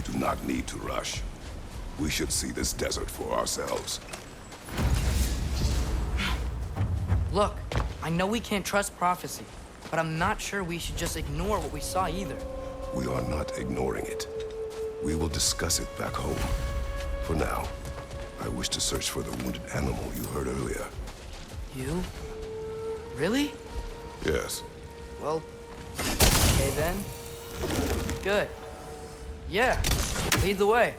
We do not need to rush. We should see this desert for ourselves. Look, I know we can't trust prophecy, but I'm not sure we should just ignore what we saw either. We are not ignoring it. We will discuss it back home. For now, I wish to search for the wounded animal you heard earlier. You? Really? Yes. Well, okay then. Good. Yeah, lead the way.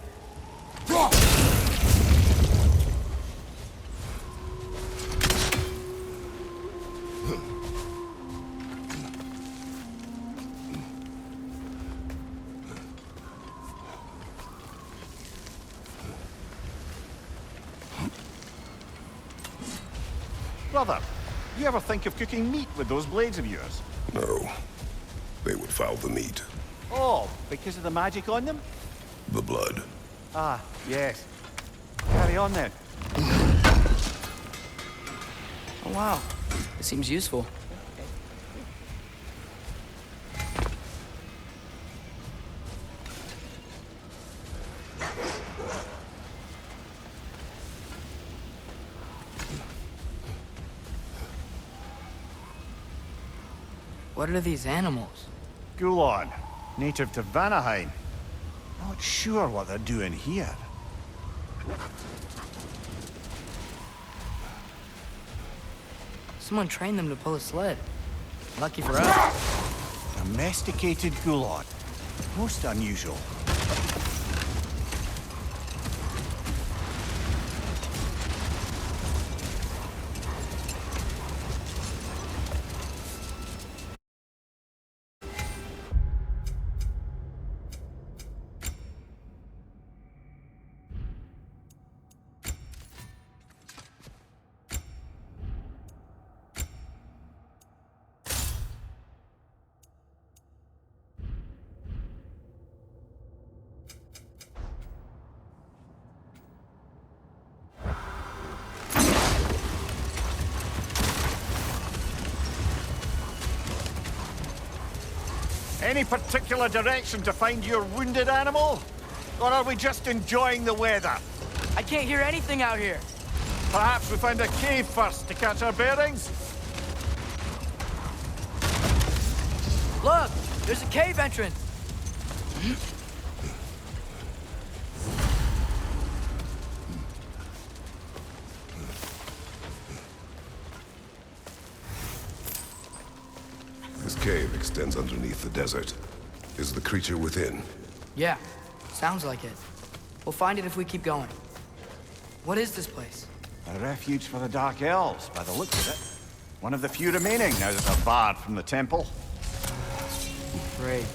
Brother, you ever think of cooking meat with those blades of yours? No. They would foul the meat. Oh, because of the magic on them? The blood. Ah, yes. Carry on then. Oh wow, it seems useful. What are these animals? Gulon, native to Vanaheim. Not sure what they're doing here. Someone trained them to pull a sled. Lucky for us. Domesticated Gulon. Most unusual. Any particular direction to find your wounded animal? Or are we just enjoying the weather? I can't hear anything out here. Perhaps we find a cave first to catch our bearings? Look, there's a cave entrance. This cave extends underneath the desert. Is the creature within? Yeah, sounds like it. We'll find it if we keep going. What is this place? A refuge for the Dark Elves, by the looks of it. One of the few remaining now that they're barred from the temple. Great.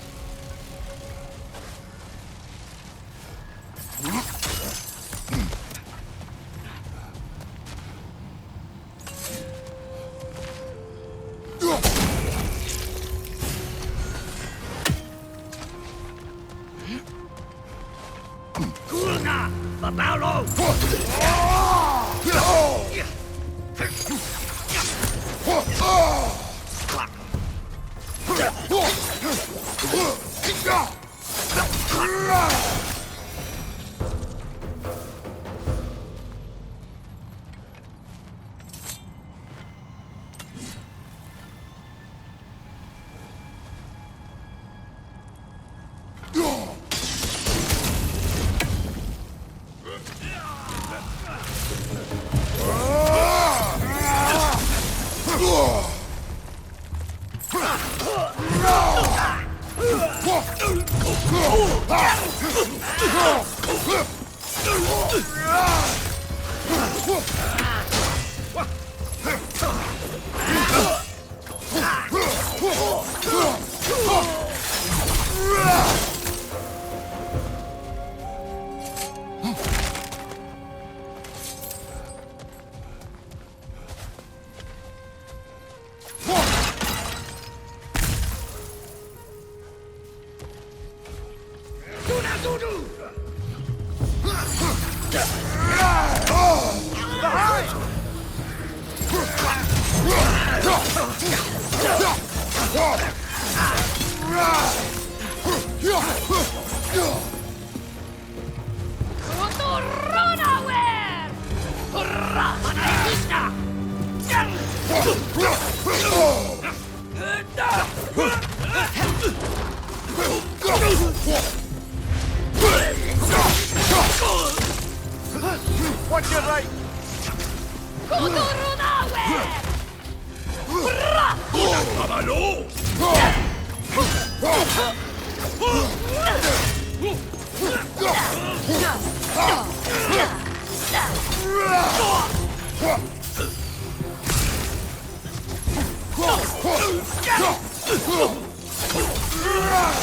Watch your right!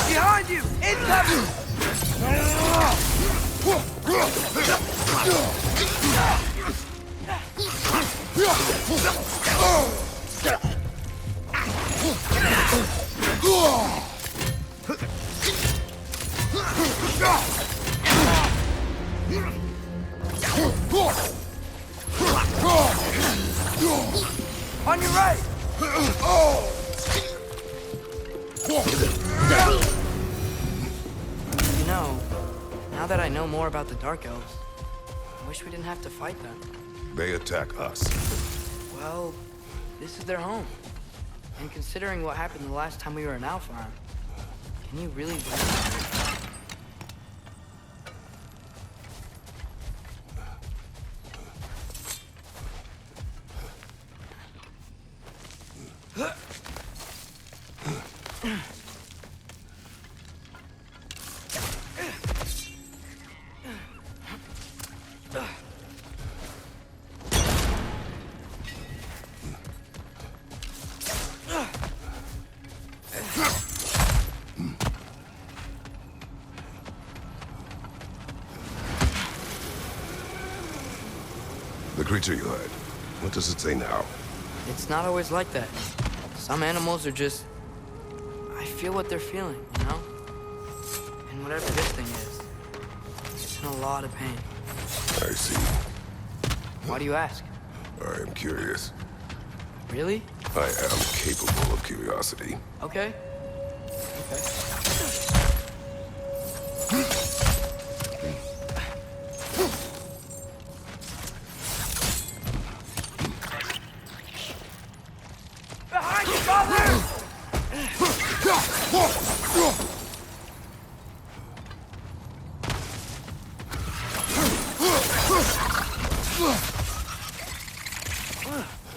Behind you! Incoming! On your right! You know, now that I know more about the Dark Elves, I wish we didn't have to fight them. They attack us. Well, this is their home. And considering what happened the last time we were in Alpharm, can you really blame them? The creature you heard. What does it say now? It's not always like that. Some animals are just... I feel what they're feeling, you know? And whatever this thing is, it's in a lot of pain. I see. Why do you ask? I am curious. Really? I am capable of curiosity. Okay. Behind you, father!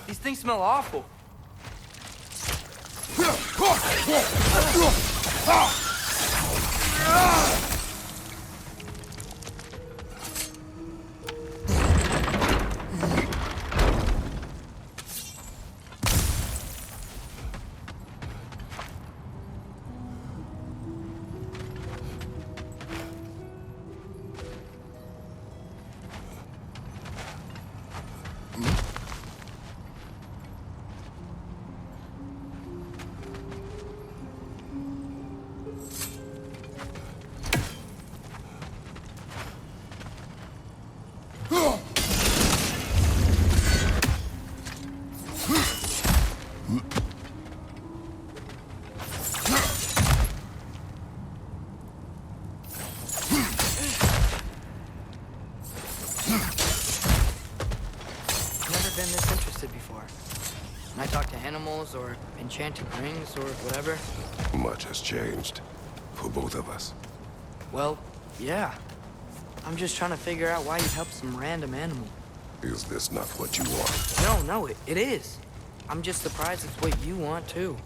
These things smell awful. Been this interested before. When I talk to animals or enchanted rings or whatever. Much has changed. For both of us. Well, yeah. I'm just trying to figure out why you'd help some random animal. Is this not what you want? No, it is. I'm just surprised it's what you want too.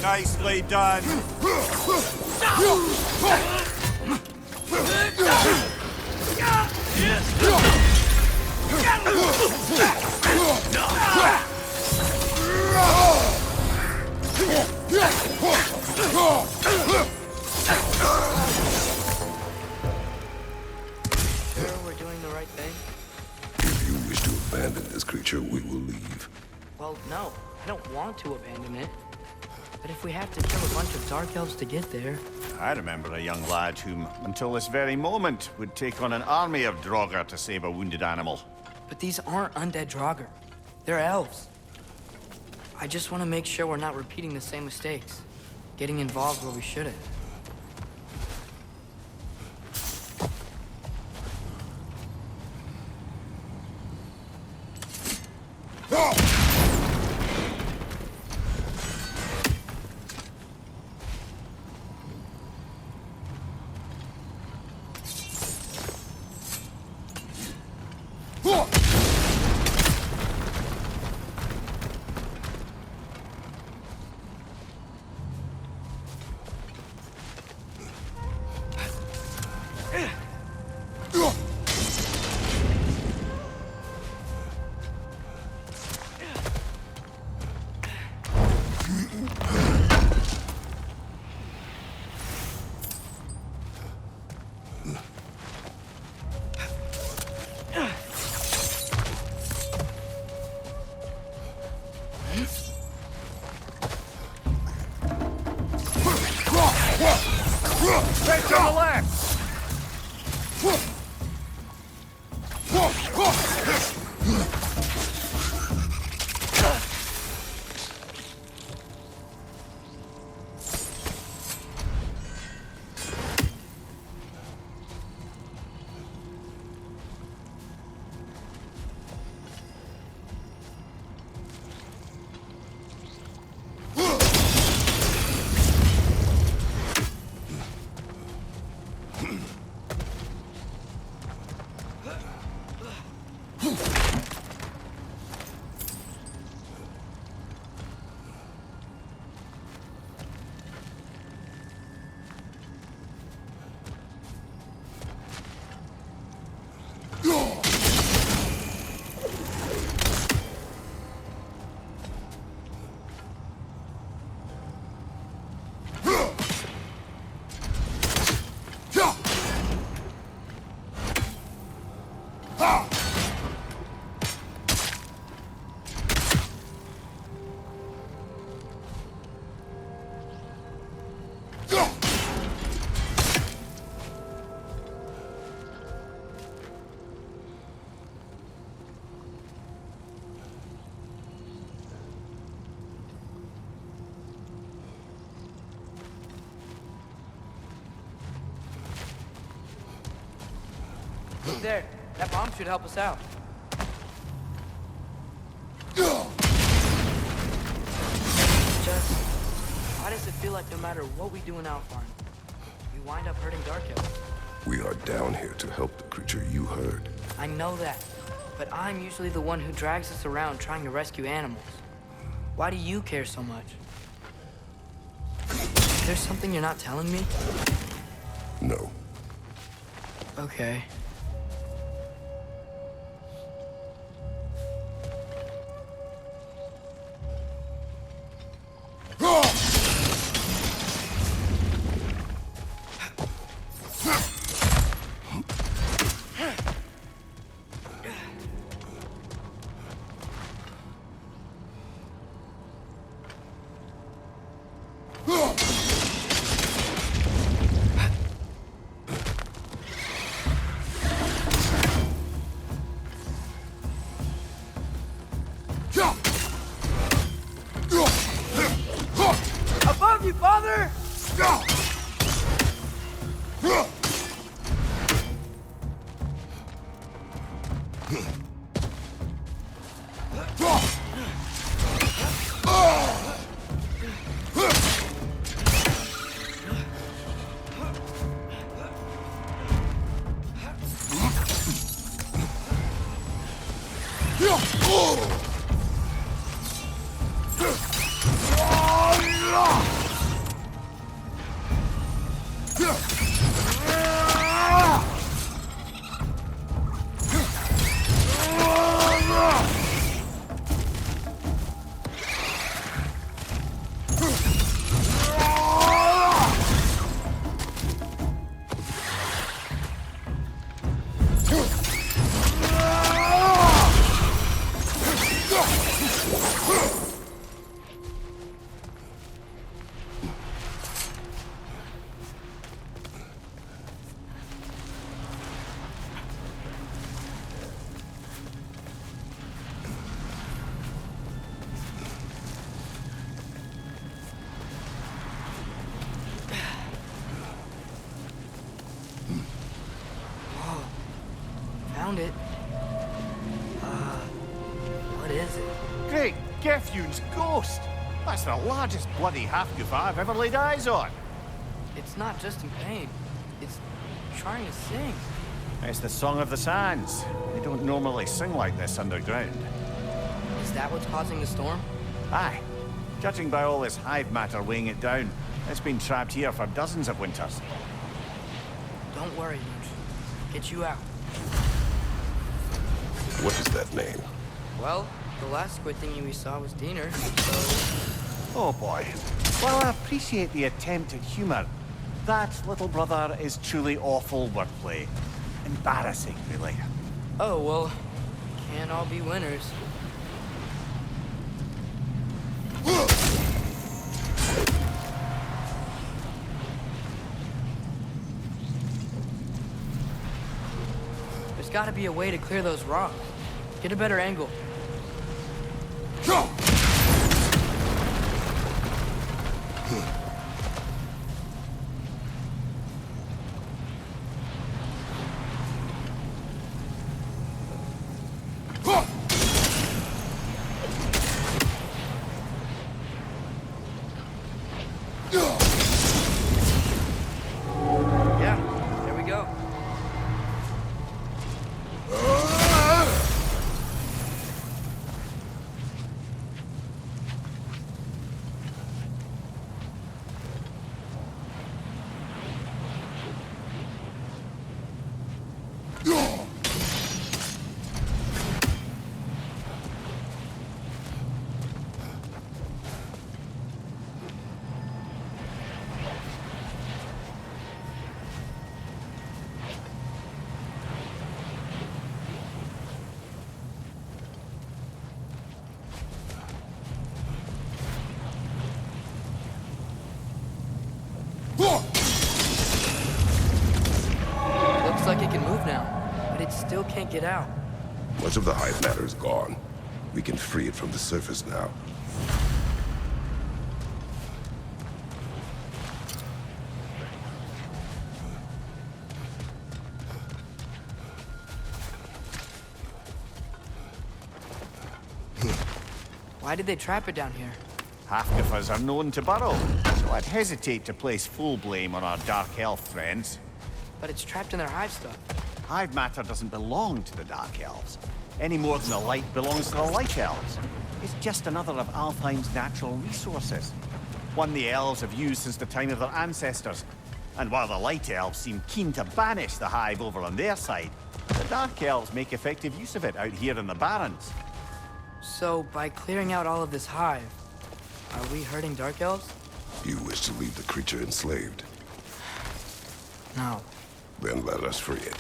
Nicely done. Sure we're doing the right thing? If you wish to abandon this creature, we will leave. Well, no. I don't want to abandon it. But if we have to kill a bunch of Dark Elves to get there... I remember a young lad whom, until this very moment, would take on an army of Draugr to save a wounded animal. But these aren't undead Draugr. They're elves. I just want to make sure we're not repeating the same mistakes. Getting involved where we shouldn't. Straight to the left! Look there. That bomb should help us out. Just... why does it feel like no matter what we do in Alpharn, we wind up hurting Dark Elves? We are down here to help the creature you heard. I know that. But I'm usually the one who drags us around trying to rescue animals. Why do you care so much? There's something you're not telling me? No. Okay. Above you, father! Found it. What is it? Great Gefyun's ghost! That's the largest bloody half-goof I've ever laid eyes on. It's not just in pain. It's trying to sing. It's the Song of the Sands. They don't normally sing like this underground. Is that what's causing the storm? Aye. Judging by all this hive matter weighing it down, it's been trapped here for dozens of winters. Don't worry, Luch. Get you out. What is that name? Well, the last squid thingy we saw was Diener, so... Oh boy. While I appreciate the attempt at humor, that, little brother, is truly awful wordplay. Embarrassing, really. Oh, well, can't all be winners. There's gotta be a way to clear those rocks. Get a better angle. Yeah, there we go. Looks like it can move now, but it still can't get out. Much of the hive matter is gone. We can free it from the surface now. Why did they trap it down here? Half-goofers are known to burrow, so I'd hesitate to place full blame on our Dark Elf friends. But it's trapped in their hive stuff. Hive matter doesn't belong to the Dark Elves, any more than the light belongs to the Light Elves. It's just another of Alfheim's natural resources. One the Elves have used since the time of their ancestors. And while the Light Elves seem keen to banish the Hive over on their side, the Dark Elves make effective use of it out here in the Barrens. So, by clearing out all of this hive, are we hurting Dark Elves? You wish to leave the creature enslaved? No. Then let us free it.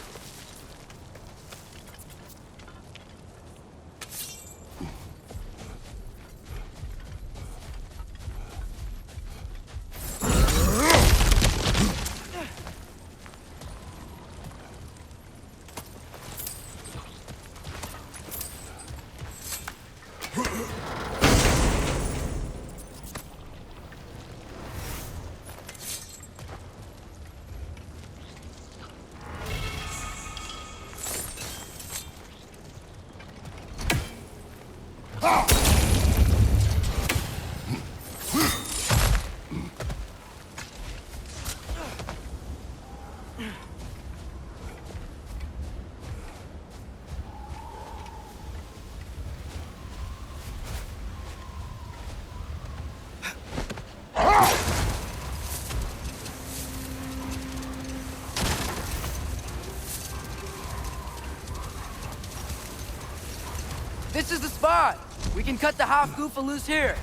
This is the spot! We can cut the half goofa loose here.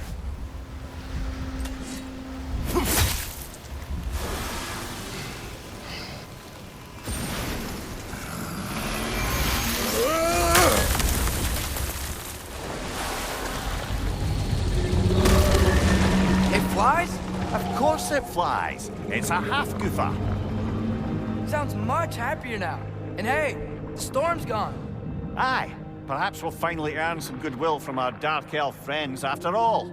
It flies? Of course it flies. It's a half goofa. Sounds much happier now. And hey, the storm's gone. Aye, perhaps we'll finally earn some goodwill from our Dark Elf friends after all.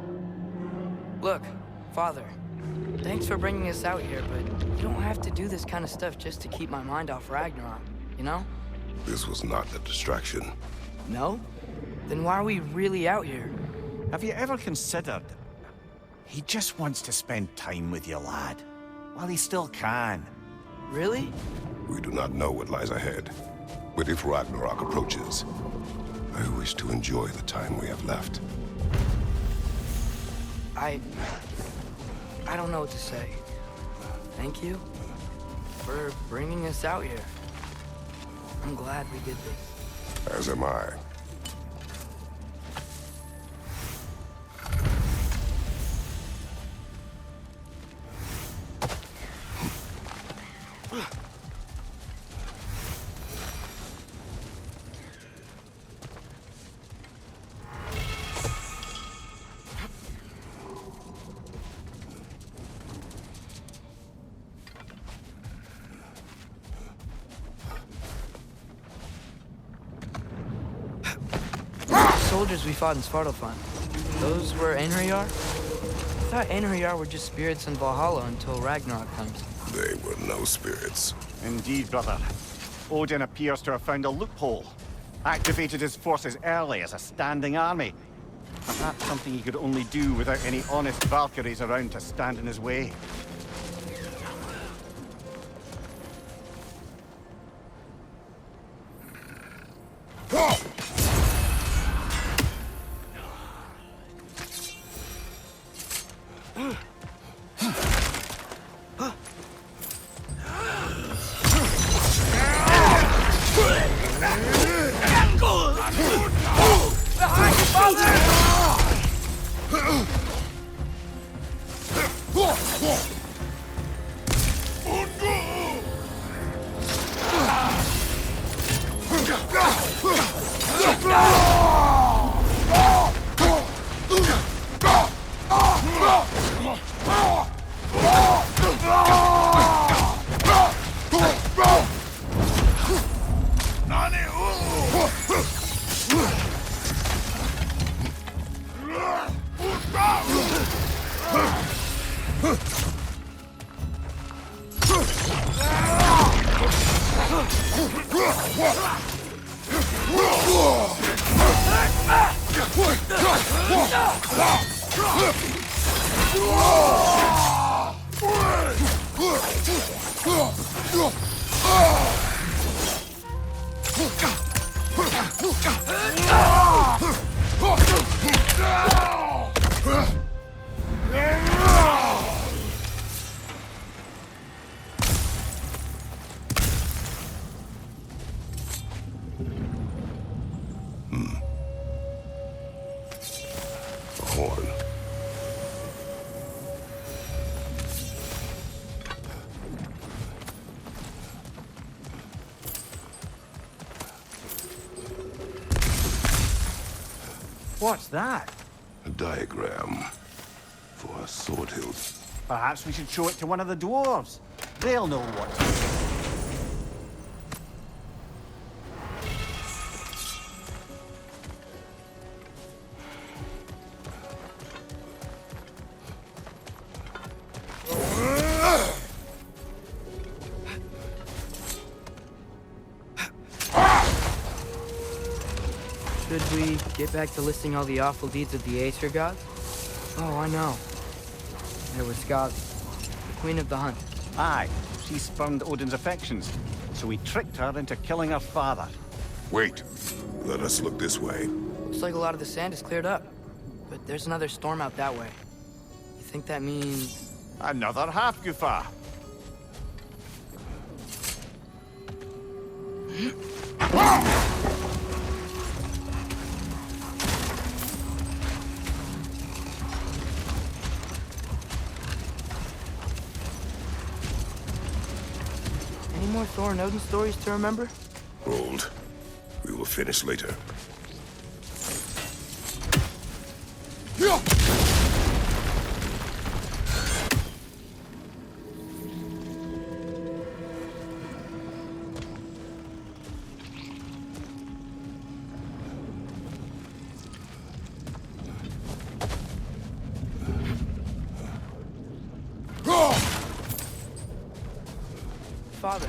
Look, Father, thanks for bringing us out here, but you don't have to do this kind of stuff just to keep my mind off Ragnarok, you know? This was not a distraction. No? Then why are we really out here? Have you ever considered... He just wants to spend time with you, lad. While he still can. Really? We do not know what lies ahead. But if Ragnarok approaches, I wish to enjoy the time we have left. I don't know what to say. Thank you for bringing us out here. I'm glad we did this. As am I. Soldiers we fought in Svartalfheim. Those were Einherjar? I thought Einherjar were just spirits in Valhalla until Ragnarok comes. They were no spirits. Indeed, brother. Odin appears to have found a loophole. Activated his forces early as a standing army. But that's something he could only do without any honest Valkyries around to stand in his way. Horn. What's that? A diagram for a sword hilt. Perhaps we should show it to one of the dwarves. They'll know what to do. Should we get back to listing all the awful deeds of the Aesir gods? Oh, I know. There was Skadi, the queen of the hunt. Aye, she spurned Odin's affections, so he tricked her into killing her father. Wait. Let us look this way. Looks like a lot of the sand is cleared up, but there's another storm out that way. You think that means... Another half-goofa. Any more Thor and Odin stories to remember? Hold. We will finish later. Father,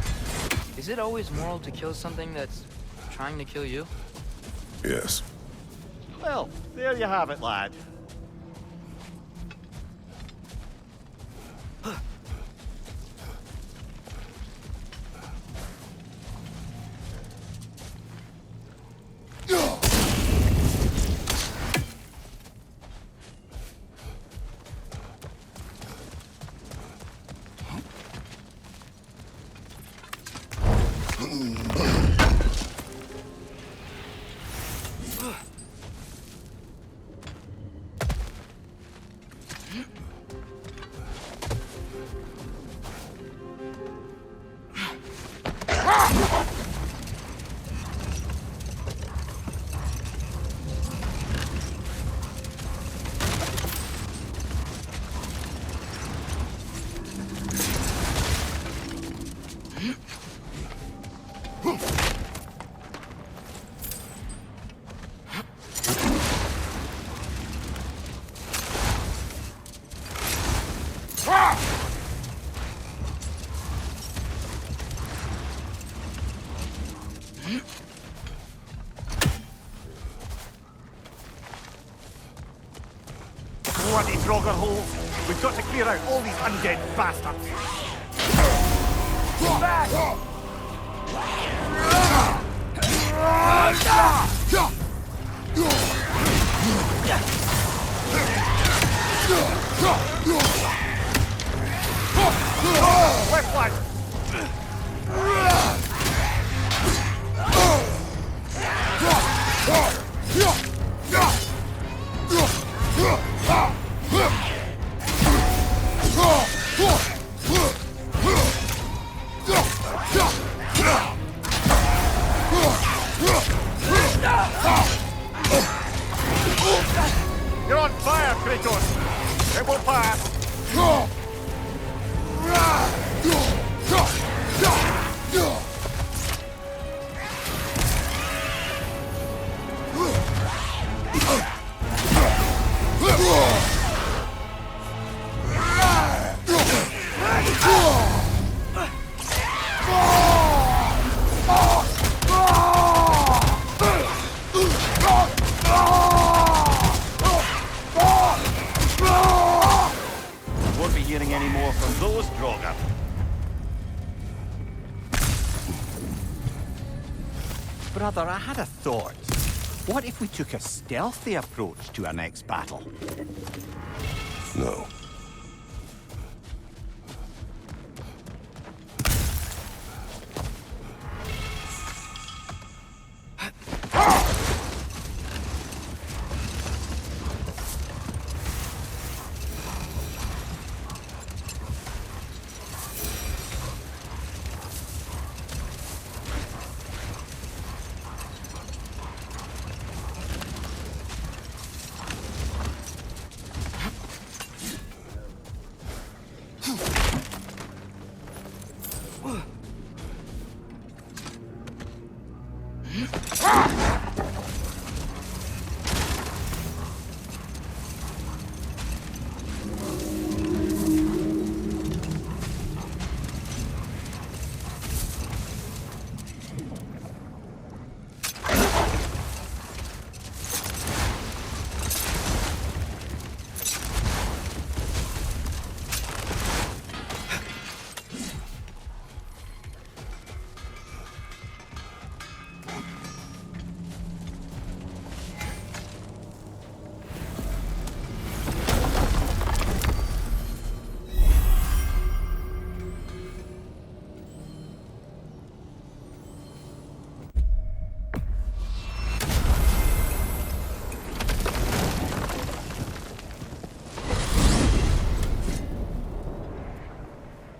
is it always moral to kill something that's trying to kill you? Yes. Well, there you have it, lad. Bloody Draugr holes! We've got to clear out all these undead bastards! Back! Left flank! You're on fire, Kratos! It will pass! Won't be hearing any more from those Draugr. Brother, I had a thought. What if we took a stealthy approach to our next battle? No.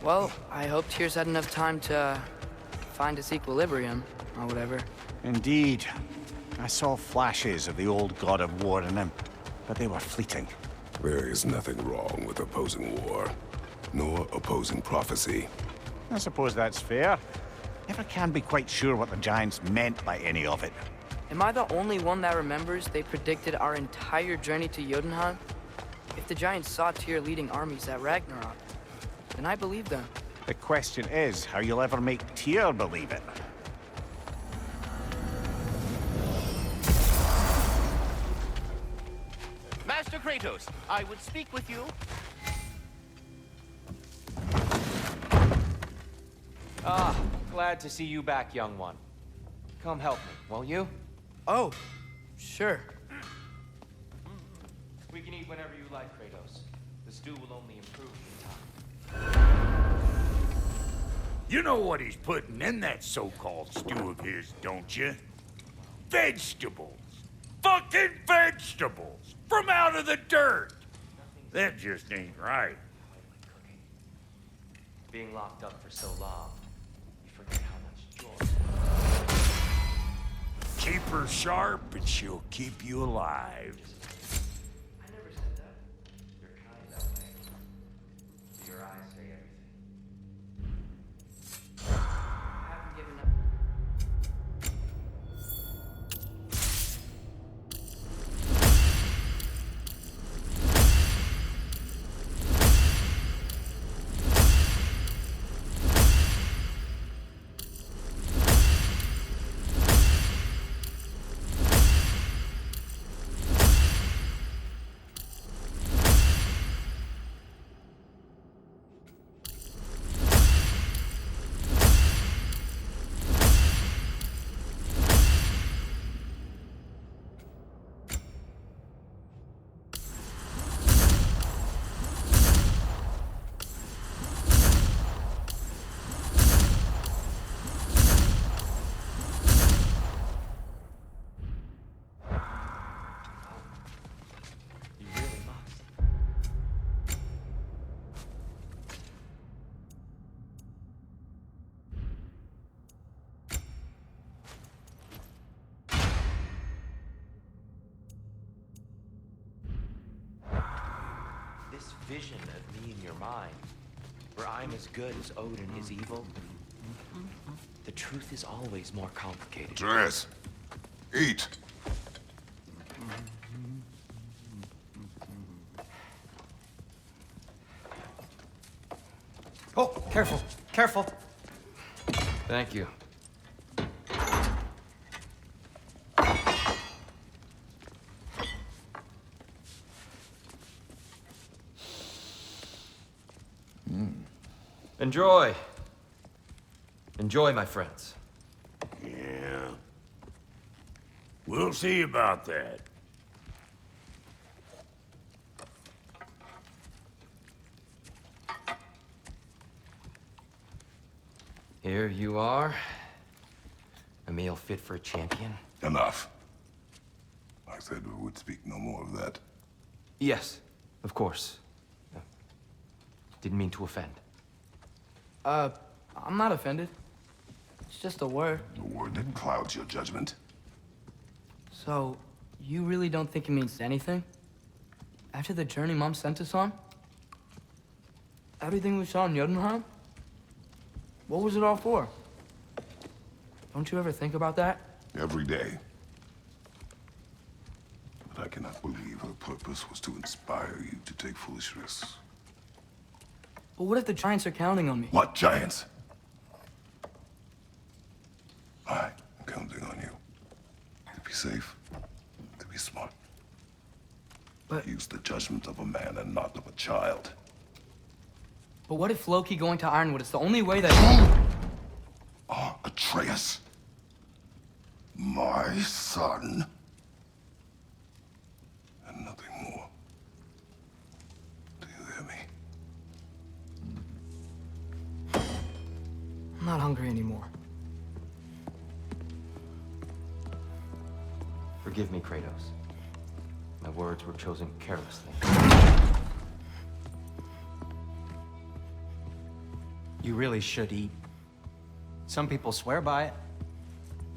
Well, I hope Tyr's had enough time to find its equilibrium, or whatever. Indeed. I saw flashes of the old God of War in him, but they were fleeting. There is nothing wrong with opposing war, nor opposing prophecy. I suppose that's fair. Never can be quite sure what the Giants meant by any of it. Am I the only one that remembers they predicted our entire journey to Jotunheim? If the Giants saw Tyr leading armies at Ragnarok, then I believe them. The question is how you'll ever make Tyr believe it. Master Kratos, I would speak with you. Ah, glad to see you back, young one. Come help me, won't you? Oh, sure. We can eat whenever you like, Kratos. The stew will only improve in time. You know what he's putting in that so-called stew of his, don't you? Vegetables. Fucking vegetables! From out of the dirt! That just ain't right. Being locked up for so long, you forget how much joy. Keep her sharp and she'll keep you alive. I never said that. You're kind that way. Your eyes say everything. I haven't given up. You really must. This vision of me in your mind, where I'm as good as Odin is evil, the truth is always more complicated. Atreus, eat. Oh, careful, careful. Thank you. Enjoy. Enjoy, my friends. Yeah. We'll see about that. Here you are. A meal fit for a champion. Enough. I said we would speak no more of that. Yes, of course. Didn't mean to offend. I'm not offended. It's just a word. The word that clouds your judgment. So, you really don't think it means anything? After the journey Mom sent us on? Everything we saw in Jotunheim? What was it all for? Don't you ever think about that? Every day. But I cannot believe her purpose was to inspire you to take foolish risks. But what if the Giants are counting on me? What giants? I am counting on you. To be safe, to be smart. But- Use the judgment of a man and not of a child. But what if Loki going to Ironwood is the only way that... Atreus, my son, and nothing more. Do you hear me? I'm not hungry anymore. Forgive me, Kratos. My words were chosen carelessly. You really should eat. Some people swear by it.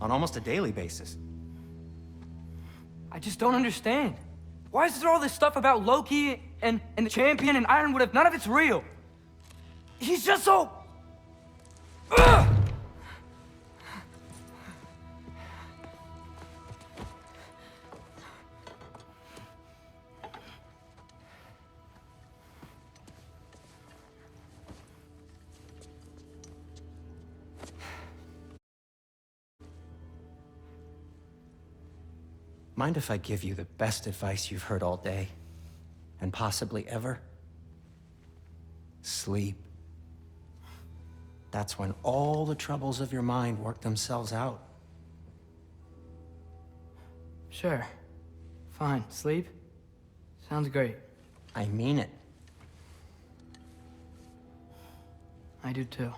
On almost a daily basis. I just don't understand. Why is there all this stuff about Loki and the champion and Ironwood if none of it's real? He's just so... Ugh! Mind if I give you the best advice you've heard all day? And possibly ever? Sleep. That's when all the troubles of your mind work themselves out. Sure. Fine. Sleep? Sounds great. I mean it. I do too.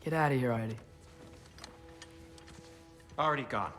Get out of here, Heidi. Already gone.